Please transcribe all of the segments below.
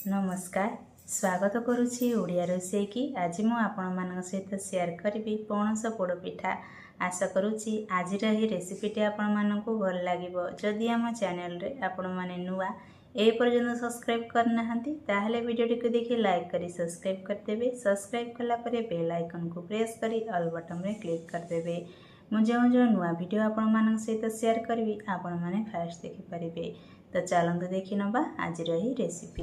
नमस्कार स्वागत करुच्ची ओडिया रोषे की आज मु आपण सहित शेयर करी पणस पोड़ पिठा। आशा करुच्ची आज रेसिपीटी आपण मानक भल लगे। जदि आम चैनल रे आपण माने नुआ ए पर्यंत सब्सक्राइब करना ताहले वीडियोटी को देखि लाइक करी सब्सक्राइब करदेवे। सब्सक्राइब कला परे बेल आइकन को प्रेस करी ऑल बटन रे क्लिक करदेवे। मु जो नुआ वीडियो आपण मानक सहित शेयर करी आपण माने फास्ट देखि परिबे। तो चलते देखि नबा आज रही रेसिपी।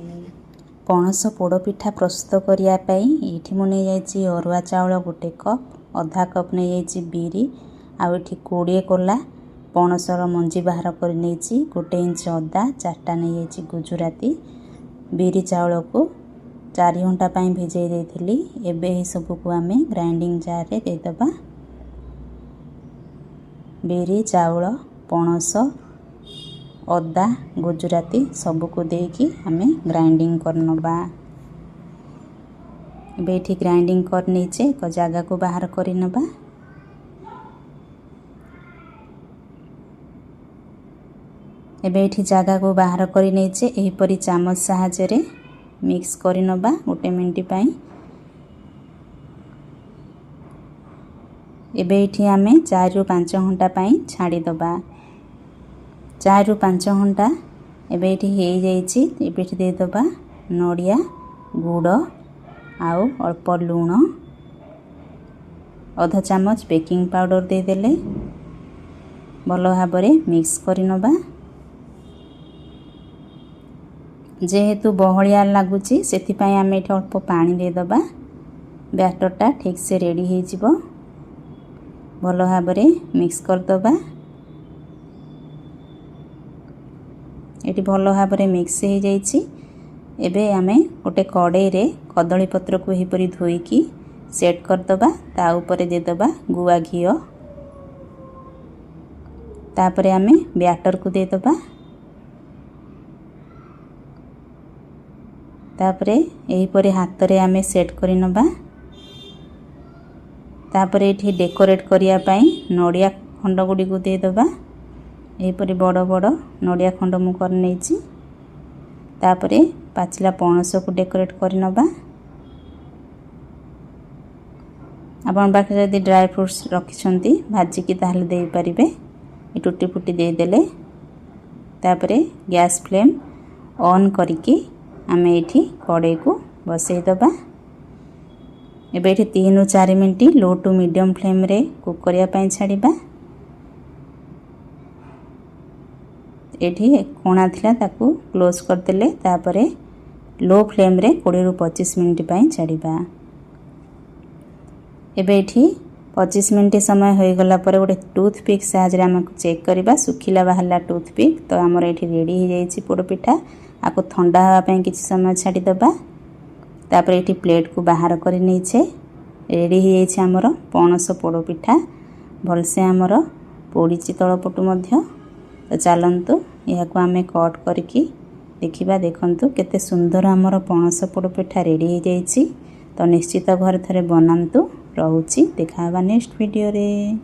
पणस पोड़ पिठा प्रस्तुत करने ये मुझे जाइए अरुआ चाउल गोटे कप, अधा कप नहीं जाइए बिरी, आउ ये 20 कोला पणसर मंजी बाहर कर नहीं, 1 इंच अदा, 4टा नहीं जाइए गुजराती। बिरी चाउल को 4 घंटा भिजई देती। एबे सबको आम ग्राइंडिंग जार रे देदबा। बिरी चाउल पणस अदा गुजराती सबको देकी हमें ग्राइंडिंग करनबा। बेठी ग्राइंडिंग कर नीचे एक जगह को बाहर करनबा। एबेठी जगह को बाहर कर नीचे एही परी चामच सहायता रे मिक्स करनबा 1 मिनिट पई। एबेठी हमें 4 रु 5 घंटा पई छाड़ी दबा। 4 रु 5 घंटा एबे हो जाइए। देदबा नड़िया गुड़ आउ अल्प लुण, आधा चामच बेकिंग पाउडर देदेले भल भाव मिक्स करनबा। जेहेतु बहलिया लगुच से आम ये अल्प पानी देदबा। बैटरटा ठीक से रेडी हो भल भाव मिक्स करदबा। ये भल भाव मिक्स हो जाइए। एबे आमे गोटे कड़ाई रे कदली पत्र को यहीपरी धोईकी सेट करदबा। ता ऊपर देदबा गुआ घी। तापरे आमे बैटर को देदबा। तापरे यहीपरी हाथ रे आमे सेट करनबा। तापरे एठी डेकोरेट करिया पई नड़िया खंड गुडी को देदबा। यहीपरी बड़ बड़ नड़िया खंड मु कर नहीं। तापरे पाचिला पणस को डेकोरेट करनबा। आपण पाखे जदि ड्राई फ्रूट्स रखिछंती भाजिकी ताहले दे परिबे। ए टुटी फुटी दे देले तापरे गैस फ्लेम ऑन करिकी आमे एठी कड़ाई को बसई दबा। एबे एठी 3 रु 4 minute low to medium flame रे कुक करिया पई छाड़ीबा। एठी कोणा थिला ताकू क्लोज करदेले तापरे लो फ्लेम रे 20 रु 25 मिनिट पई छाड़ीबा। एबे एठी 25 मिनिट समय होई गला परे गोटे टूथपिक साहाय्य रे हमको चेक करबा। सुखिला बाहरला टूथपिक तो हमर एठी रेडी हो जाइए पोड़ पिठा। आको ठंडा हवा पई किछि समय छाड़ी दबा। तापरे एठी प्लेट को बाहर कर नीचे रेडी हो जाइए हमर पणस पोड़ पिठा। भलसे हमर पोड़ीची तळपटु मध्य। तो चलतु यह आम कट करके देखा। देखु केते सुंदर आमर पणस पोड़ पिठा रेडी हो जाइए। तो निश्चित घर थे बनातु। रोची देखा नेक्स्ट वीडियो रे।